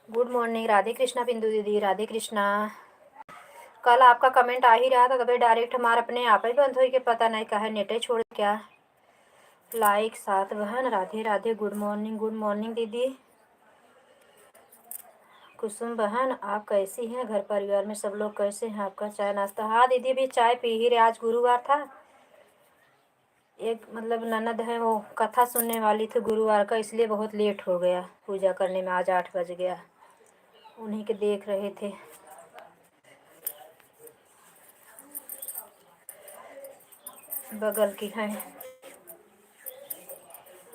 Good morning. Radhe Krishna बिंदु दीदी, राधे कृष्णा। कल आपका कमेंट आ ही रहा था, तभी डायरेक्ट हमारा अपने आप ही बंद हो के पता नहीं कहा नेट ही छोड़ क्या। लाइक 7 बहन, राधे राधे। गुड मॉर्निंग दीदी। कुसुम बहन, आप कैसी हैं? घर परिवार में सब लोग कैसे हैं? आपका चाय नाश्ता? हाँ दीदी, अभी चाय पी ही रहे। आज गुरुवार था, एक मतलब ननद है, वो कथा सुनने वाली थी गुरुवार का, इसलिए बहुत लेट हो गया पूजा करने में। आज 8 बज गया। उन्हीं के देख रहे थे। बगल की हैं।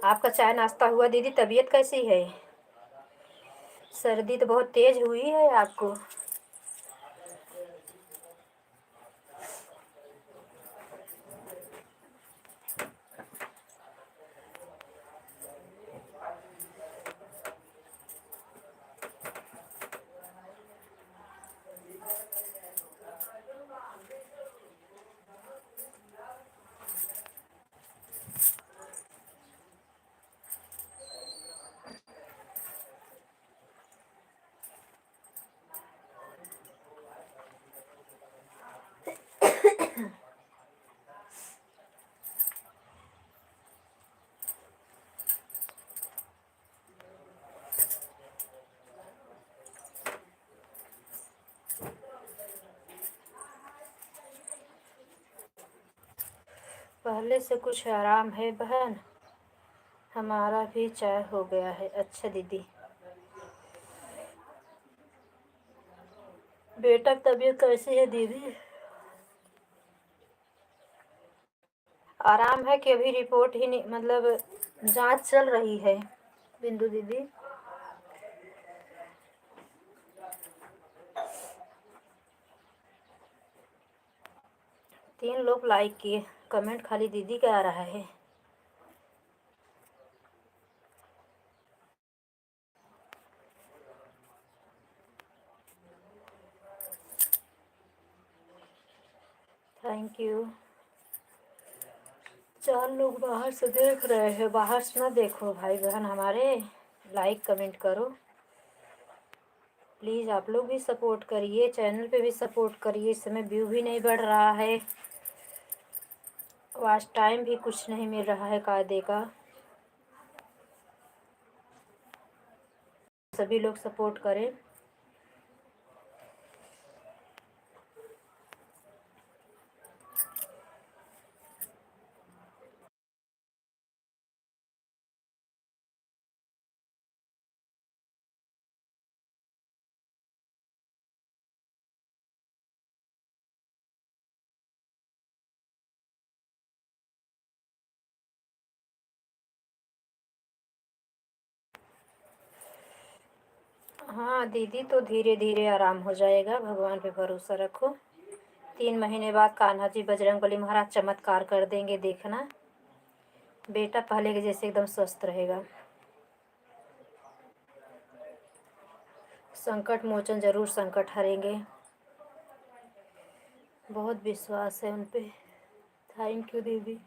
आपका चाय नाश्ता हुआ दीदी? तबीयत कैसी है? सर्दी तो बहुत तेज हुई है आपको। पहले से कुछ आराम है बहन? हमारा भी चाय हो गया है। अच्छा दीदी। बेटा की तबीयत कैसी है दीदी? आराम है कि अभी रिपोर्ट ही नहीं, मतलब जांच चल रही है बिंदु दीदी? 3 लोग लाइक किए, कमेंट खाली दीदी का आ रहा है। Thank you. 4 लोग बाहर से देख रहे हैं। बाहर से ना देखो भाई बहन हमारे, लाइक कमेंट करो प्लीज़। आप लोग भी सपोर्ट करिए, चैनल पे भी सपोर्ट करिए। इस समय व्यू भी नहीं बढ़ रहा है, वॉच टाइम भी कुछ नहीं मिल रहा है कायदे का। सभी लोग सपोर्ट करें। हाँ दीदी, तो धीरे धीरे आराम हो जाएगा, भगवान पे भरोसा रखो। 3 महीने बाद कान्हा जी बजरंगबली महाराज चमत्कार कर देंगे, देखना। बेटा पहले के जैसे एकदम स्वस्थ रहेगा। संकट मोचन जरूर संकट हरेंगे। बहुत विश्वास है उन पे। थैंक यू दीदी।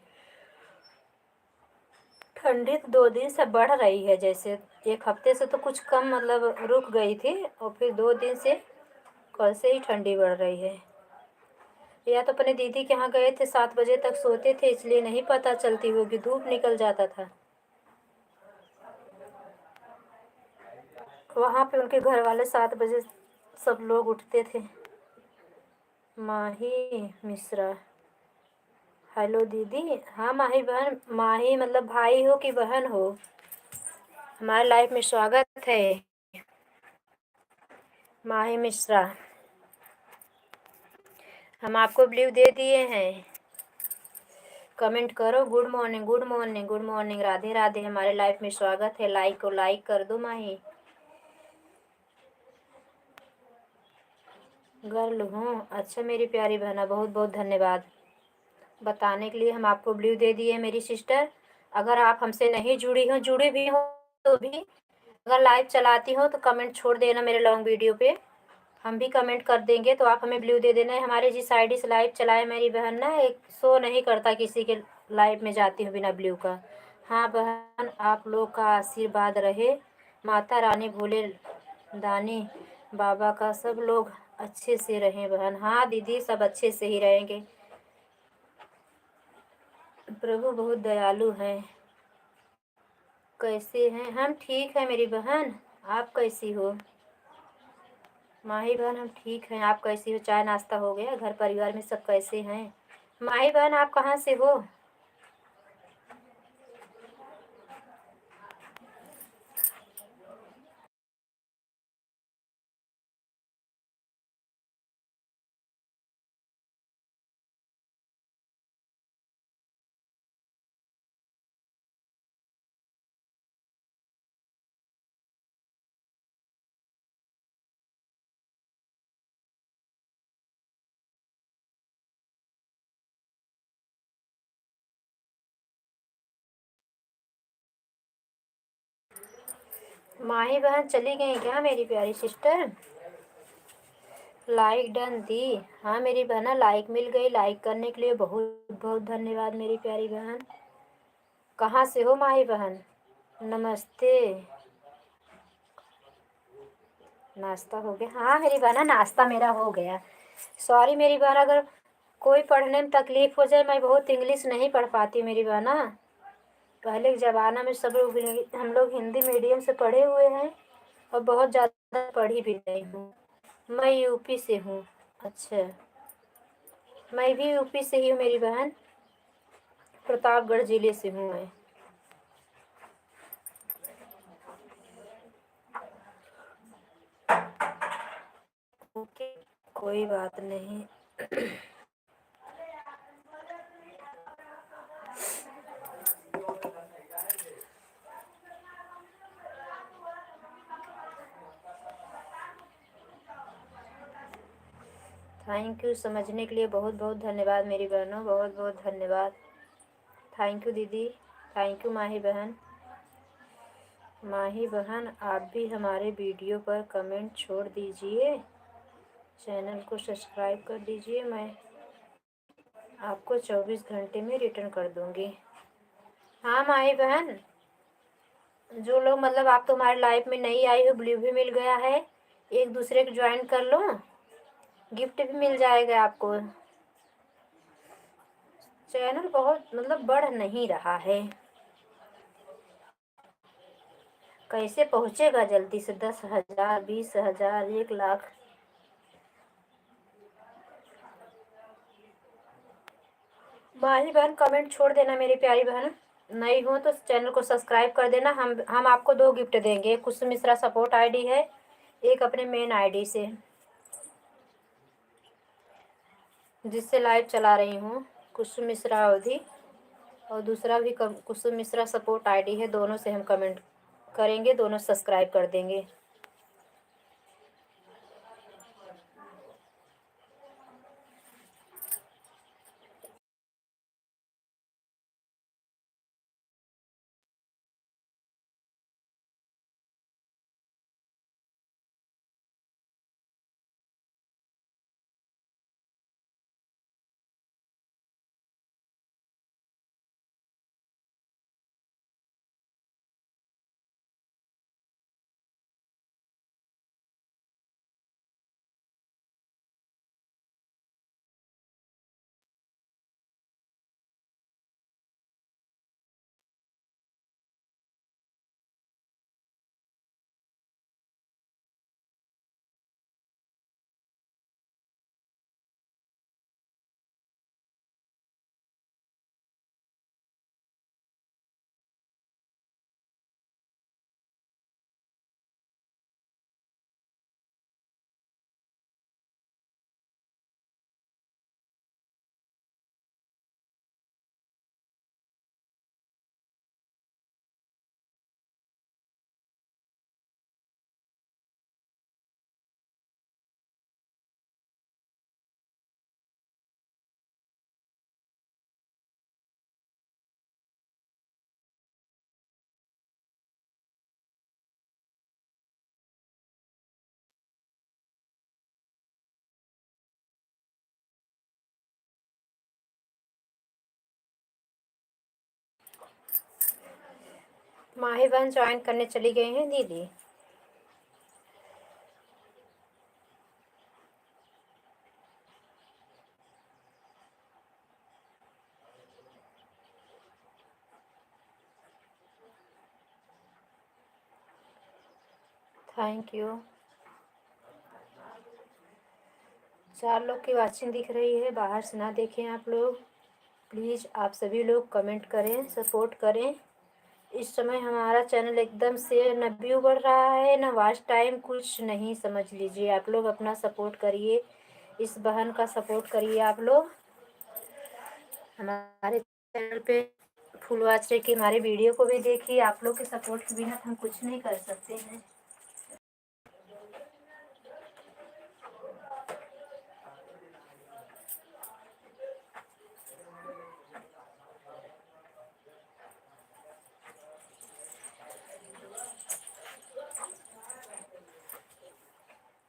ठंडी 2 दिन से बढ़ रही है, जैसे 1 हफ्ते से तो कुछ कम, मतलब रुक गई थी, और फिर 2 दिन से कल से ही ठंडी बढ़ रही है। या तो अपने दीदी के यहाँ गए थे, 7 बजे तक सोते थे, इसलिए नहीं पता चलती होगी, धूप निकल जाता था। वहाँ पे उनके घर वाले 7 बजे सब लोग उठते थे। माही मिश्रा, हेलो दीदी। हाँ माही बहन, माही मतलब भाई हो कि बहन हो? हमारे लाइफ में स्वागत है माही मिश्रा। हम आपको ब्लू दे दिए हैं। कमेंट करो good morning, good morning, good morning, Radhe Radhe. हमारे लाइफ में स्वागत है। लाइक को लाइक कर दो माही। गर्ल हूँ? अच्छा मेरी प्यारी बहना, बहुत बहुत धन्यवाद बताने के लिए। हम आपको ब्लू दे दिए मेरी सिस्टर। अगर आप हमसे नहीं जुड़ी हो, जुड़ी भी हो तो भी, अगर लाइव चलाती हो तो कमेंट छोड़ देना मेरे लॉन्ग वीडियो पे, हम भी कमेंट कर देंगे, तो आप हमें ब्लू दे देना है। हमारे जिस आईडी से लाइव चलाए मेरी बहन ना, एक शो नहीं करता किसी के लाइव में जाती हूँ बिना ब्लू का। हाँ बहन, आप लोग का आशीर्वाद रहे, माता रानी भोले दानी बाबा का सब लोग अच्छे से रहें बहन। हाँ दीदी, सब अच्छे से ही रहेंगे। प्रभु बहुत दयालु हैं। कैसे हैं? हम ठीक है मेरी बहन, आप कैसी हो? माही बहन हम ठीक हैं, आप कैसी हो? चाय नाश्ता हो गया? घर परिवार में सब कैसे हैं? माही बहन आप कहाँ से हो? माही बहन चली गई क्या मेरी प्यारी सिस्टर? Like done the. हाँ मेरी बहना, लाइक मिल गई। लाइक करने के लिए बहुत बहुत धन्यवाद मेरी प्यारी बहन। कहाँ से हो माही बहन? नमस्ते। नाश्ता हो गया? हाँ मेरी बहना, नाश्ता मेरा हो गया। सॉरी मेरी बहन, अगर कोई पढ़ने में तकलीफ़ हो जाए, मैं बहुत इंग्लिश नहीं पढ़ पाती मेरी बहना। पहले के ज़माना में सब लोग हम लोग हिंदी मीडियम से पढ़े हुए हैं, और बहुत ज़्यादा पढ़ी भी नहीं हूँ। मैं यूपी से हूँ। अच्छा, मैं भी यूपी से ही हूँ मेरी बहन, प्रतापगढ़ ज़िले से हूँ मैं। ओके, कोई बात नहीं। थैंक यू, समझने के लिए बहुत बहुत धन्यवाद मेरी बहनों, बहुत बहुत धन्यवाद। थैंक यू दीदी, थैंक यू माही बहन। माही बहन आप भी हमारे वीडियो पर कमेंट छोड़ दीजिए, चैनल को सब्सक्राइब कर दीजिए, मैं आपको 24 घंटे में रिटर्न कर दूँगी। हाँ माही बहन, जो लोग मतलब आप तुम्हारी लाइफ में नहीं आई हो, ब्लू भी मिल गया है, एक दूसरे को ज्वाइन कर लो, गिफ्ट भी मिल जाएगा आपको। चैनल बहुत मतलब बढ़ नहीं रहा है, कैसे पहुँचेगा जल्दी से 10,000, 20,000, 1 लाख? माही बहन कमेंट छोड़ देना मेरी प्यारी बहन, नई हो तो चैनल को सब्सक्राइब कर देना। हम आपको 2 गिफ्ट देंगे, एक कुसुम मिश्रा सपोर्ट आईडी है, एक अपने मेन आईडी से जिससे लाइव चला रही हूँ, कुसुम मिश्रा अवधि, और दूसरा भी कुसुम मिश्रा सपोर्ट आईडी है। दोनों से हम कमेंट करेंगे, दोनों सब्सक्राइब कर देंगे। माही बहन ज्वाइन करने चली गई हैं दीदी। Thank you. 4 लोग की वाचिंग दिख रही है, बाहर से ना देखें आप लोग। प्लीज़ आप सभी लोग कमेंट करें, सपोर्ट करें। इस समय हमारा चैनल एकदम से न व्यू बढ़ रहा है न वॉच टाइम, कुछ नहीं। समझ लीजिए आप लोग अपना सपोर्ट करिए, इस बहन का सपोर्ट करिए आप लोग। हमारे चैनल पे फुल वॉच रहे कि हमारे वीडियो को भी देखिए। आप लोग के सपोर्ट के बिना हम कुछ नहीं कर सकते हैं।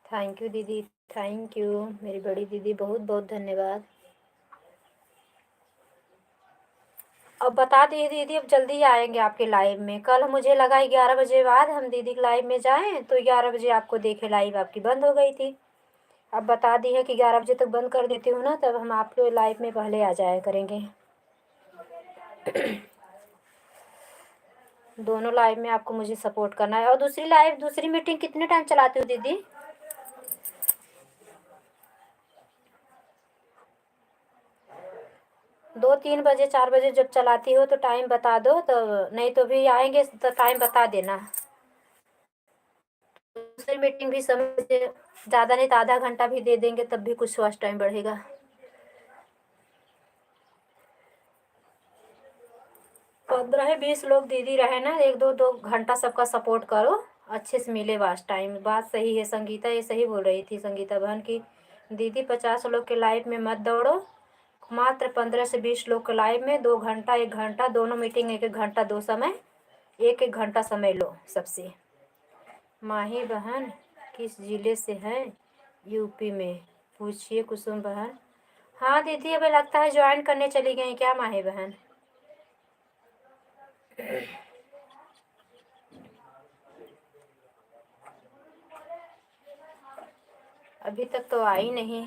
थैंक यू दीदी, थैंक यू मेरी बड़ी दीदी, बहुत बहुत धन्यवाद। अब बता दिए दीदी, अब जल्दी आएंगे आपके लाइव में। कल मुझे लगा 11 बजे बाद हम दीदी के लाइव में जाएं तो 11 बजे आपको देखे, लाइव आपकी बंद हो गई थी। अब बता दी है कि 11 बजे तक बंद कर देती हूँ ना, तब हम आपके लाइव में पहले आ जाया करेंगे। दोनों लाइव में आपको मुझे सपोर्ट करना है। और दूसरी लाइव, दूसरी मीटिंग कितने टाइम चलाती हो दीदी? 2-3 बजे 4 बजे जब चलाती हो तो टाइम बता दो, तो नहीं तो भी आएंगे तो टाइम बता देना। दूसरी मीटिंग भी समय से ज़्यादा नहीं तो आधा घंटा भी दे देंगे, तब भी कुछ वॉच टाइम बढ़ेगा। 15-20 लोग दीदी रहे ना, 1-2 घंटा सबका सपोर्ट करो, अच्छे से मिले वॉच टाइम। बात सही है संगीता, ये सही बोल रही थी संगीता बहन की, दीदी 50 लोग के लाइव में मत दौड़ो, मात्र 15 से 20 लोग के लाइव में 2 घंटा 1 घंटा, दोनों मीटिंग 1-1 घंटा, दो समय 1-1 घंटा समय लो सबसे। माही बहन किस जिले से हैं? यूपी में, पूछिए कुसुम बहन। हाँ दीदी, हमें लगता है ज्वाइन करने चली गई क्या माही बहन? अभी तक तो आई नहीं।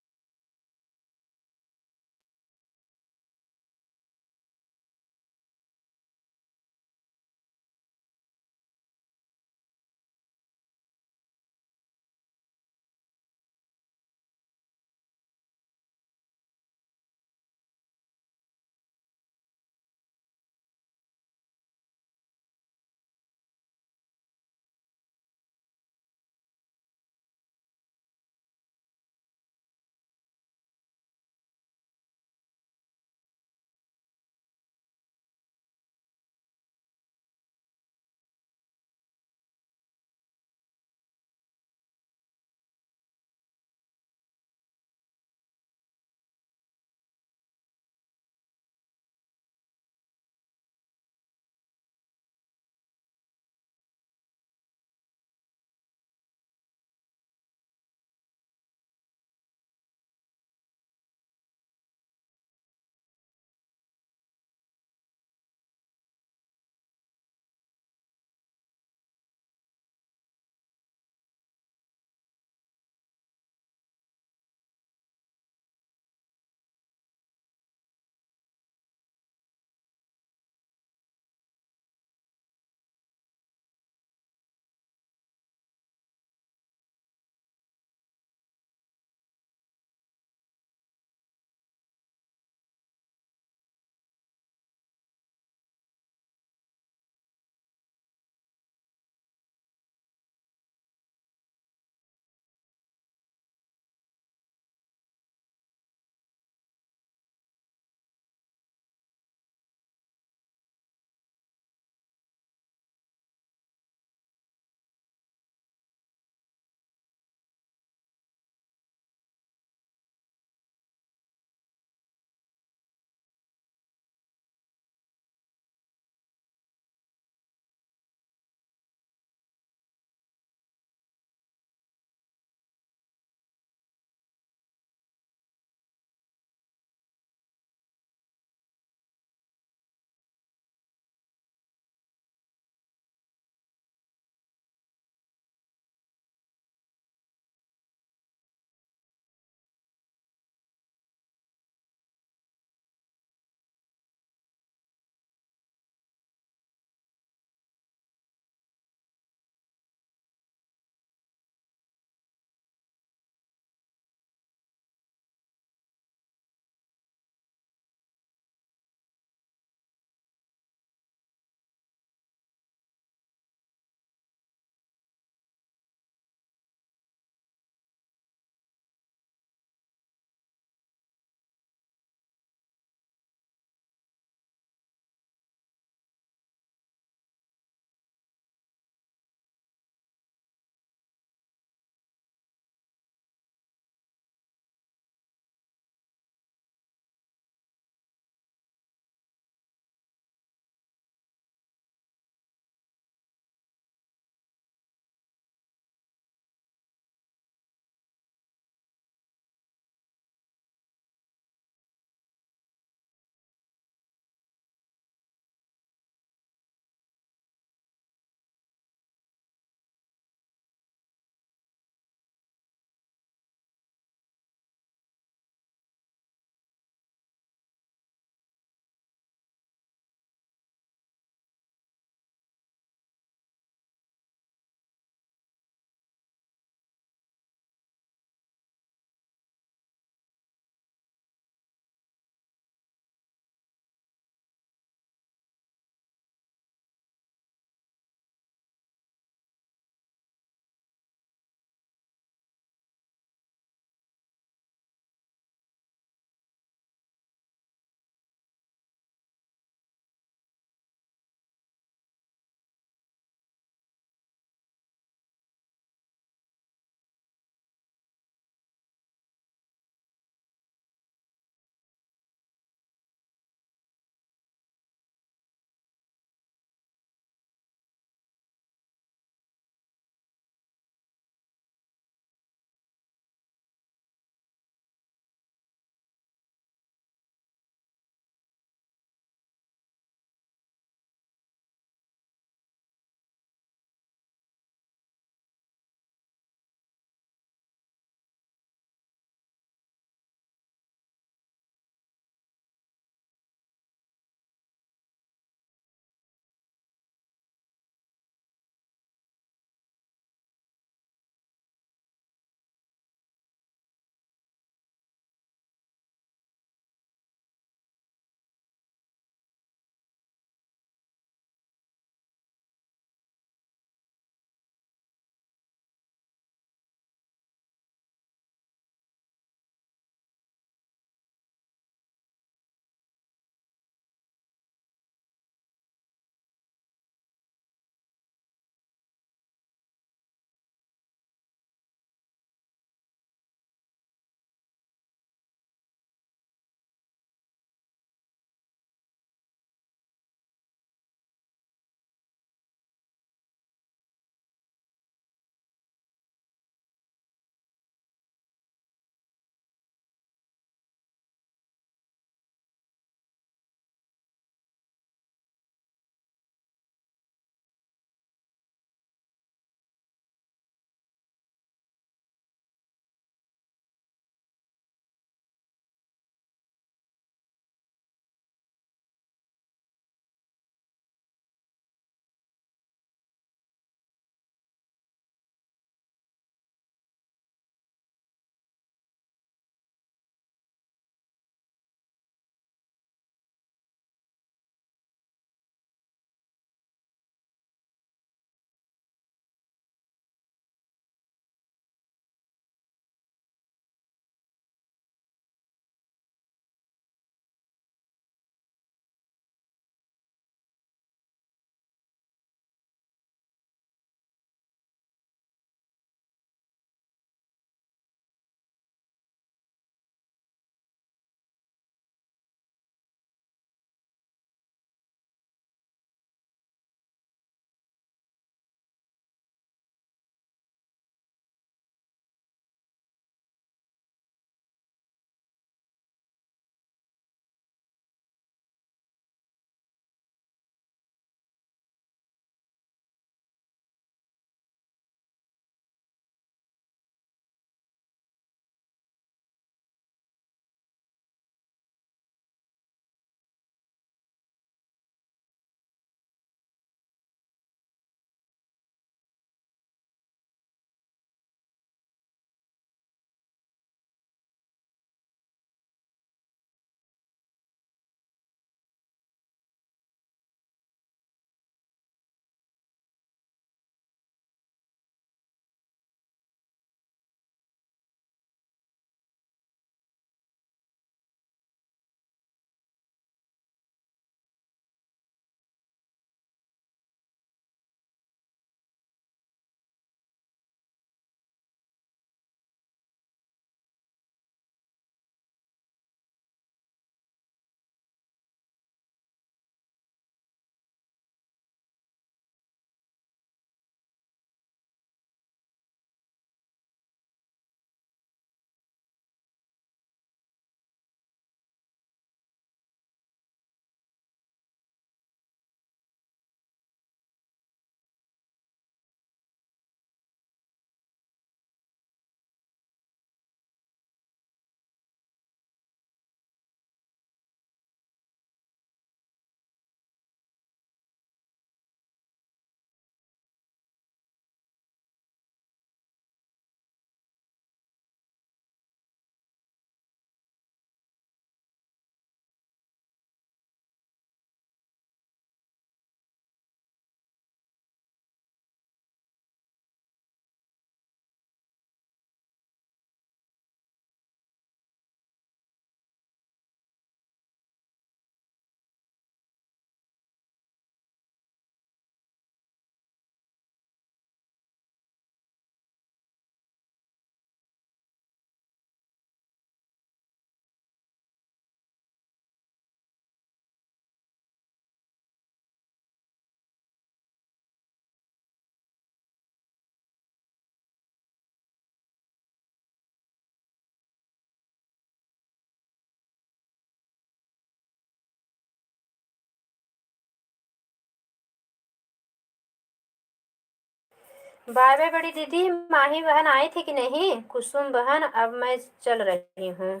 बाय बाय बड़ी दीदी। माही बहन आई थी कि नहीं? कुसुम बहन, अब मैं चल रही हूँ।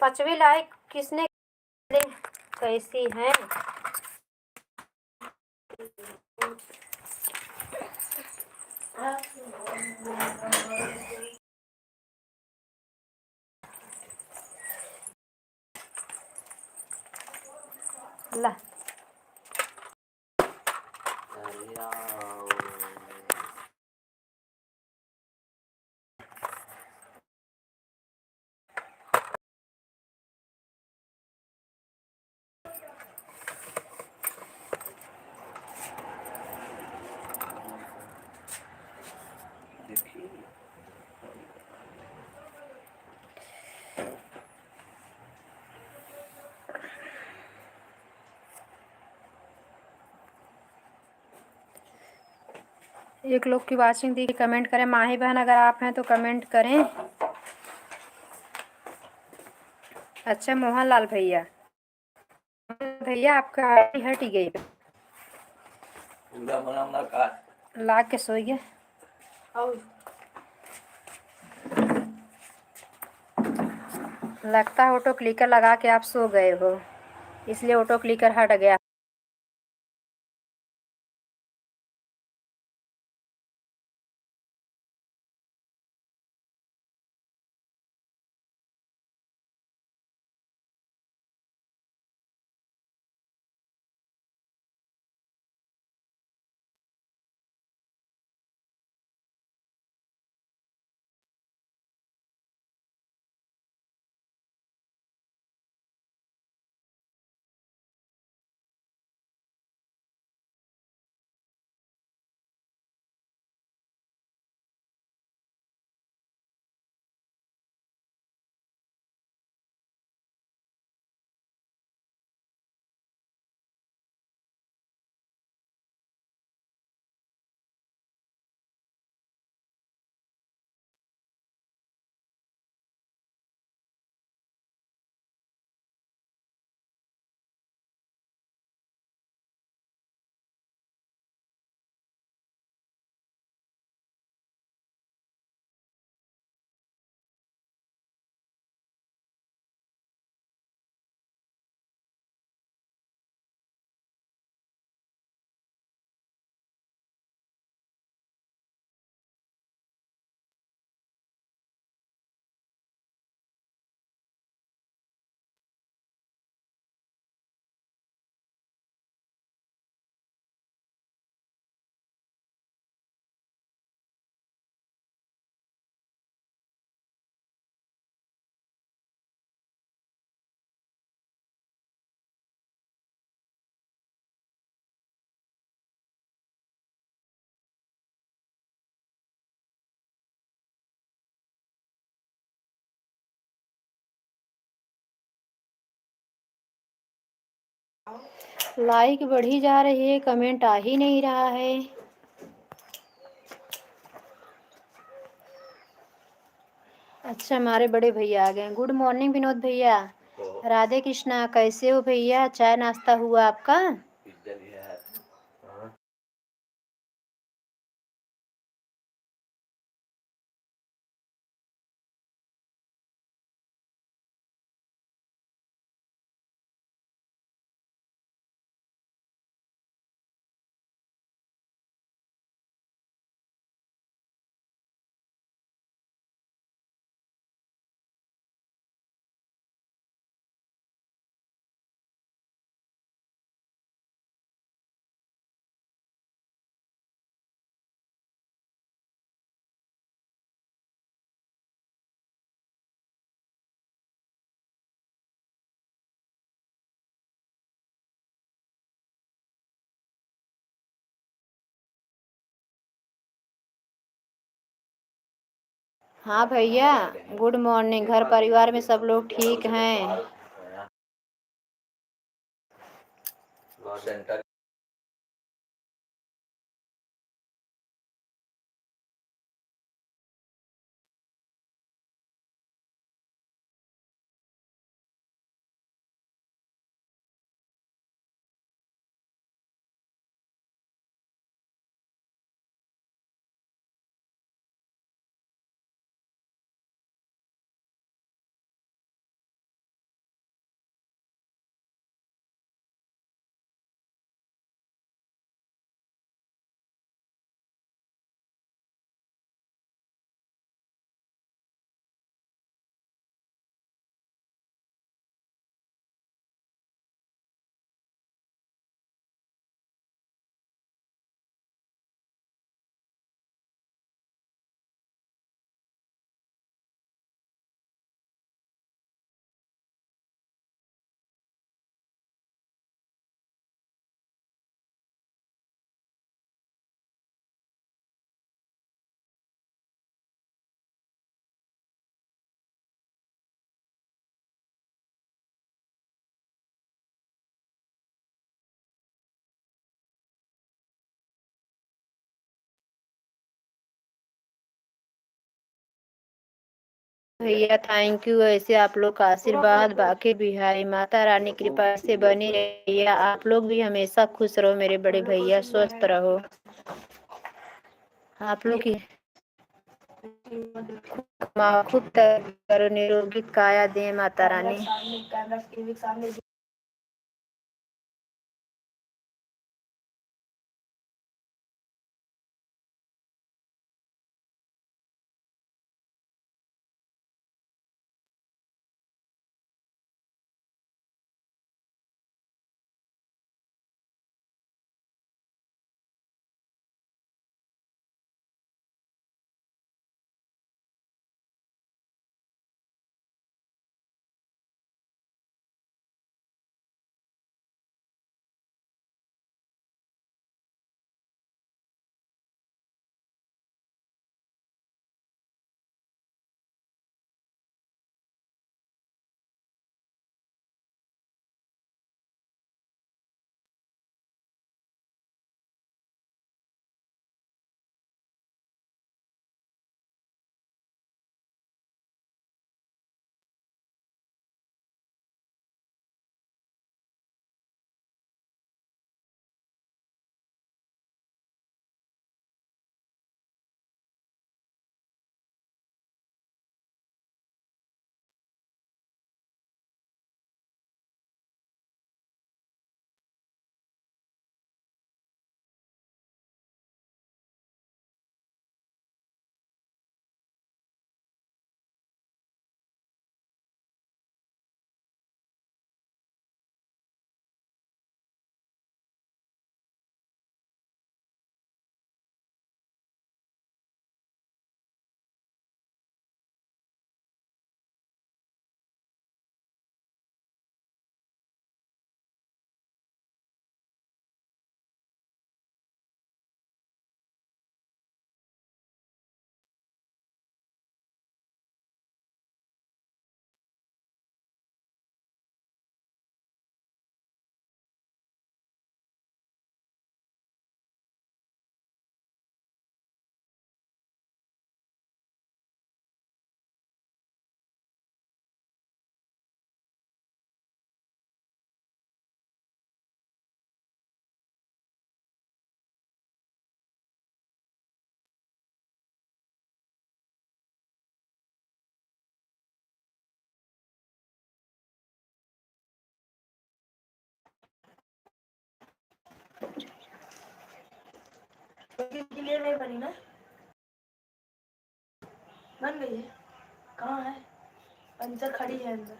5वीं लाइक किसने? कैसी हैं? ला। एक लोग की वाचिंग दी, कमेंट करें। माही बहन अगर आप हैं तो कमेंट करें। अच्छा मोहनलाल भैया, भैया आपका आईडी हट ही गई। ला के सोइए। लगता है ऑटो क्लिकर लगा के आप सो गए हो, इसलिए ऑटो क्लिकर हट गया। लाइक बढ़ी जा रही है, कमेंट आ ही नहीं रहा है। अच्छा हमारे बड़े भैया आ गए। गुड मॉर्निंग विनोद भैया। राधे कृष्णा, कैसे हो भैया? चाय नाश्ता हुआ आपका? हाँ भैया, गुड मॉर्निंग। घर परिवार में सब लोग ठीक हैं? भैया थैंक यू। ऐसे आप लोग का आशीर्वाद बाकी भी है, माता रानी कृपा से बनी रहिए। आप लोग भी हमेशा खुश रहो मेरे बड़े भैया, स्वस्थ रहो। आप लोग की खूब करो, निरोगी काया दे माता रानी। क्लियर नहीं बनी ना, बन गई है। कहाँ है? अंदर खड़ी है अंदर।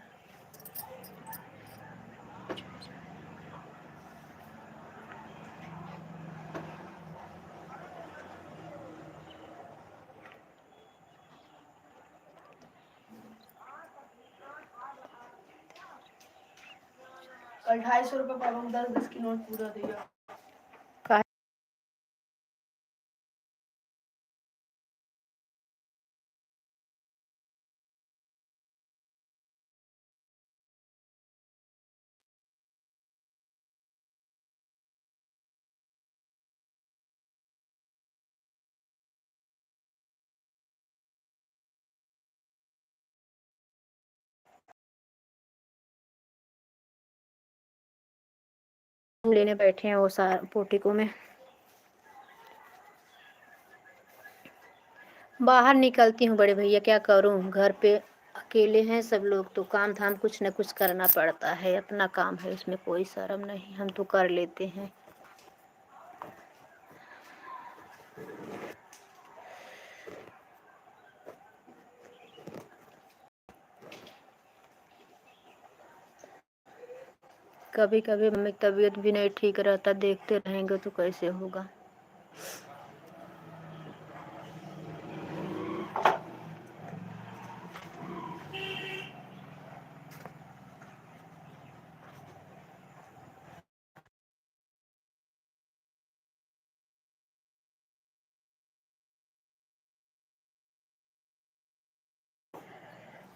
कल 250 रुपये पापा को 10-10 की नोट पूरा दिया। लेने बैठे हैं वो सारा पोटिको में। बाहर निकलती हूँ बड़े भैया, क्या करूँ, घर पे अकेले हैं सब लोग तो काम धाम कुछ न कुछ करना पड़ता है। अपना काम है, उसमें कोई शर्म नहीं, हम तो कर लेते हैं। कभी कभी मम्मी की तबीयत भी नहीं ठीक रहता, देखते रहेंगे तो कैसे होगा।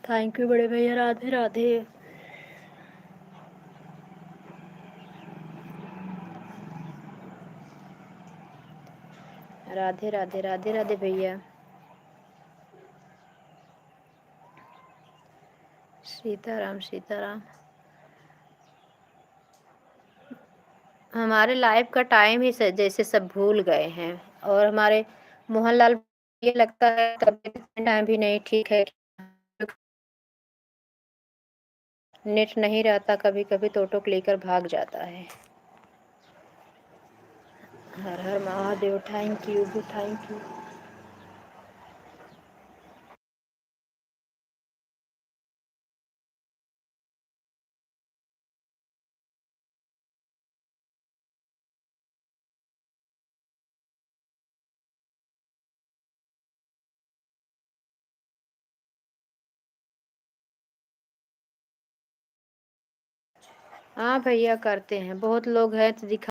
थैंक यू बड़े भैया, राधे राधे। राधे राधे, राधे राधे भैया। सीताराम सीताराम। हमारे लाइफ का टाइम ही जैसे सब भूल गए हैं। और हमारे मोहनलाल, ये लगता है कभी टाइम भी नहीं ठीक है। नेट नहीं रहता, कभी कभी तो ऑटो लेकर भाग जाता है। हर हर Mahadev. Thank you, thank you. हाँ भैया, करते हैं, बहुत लोग हैं तो दिखा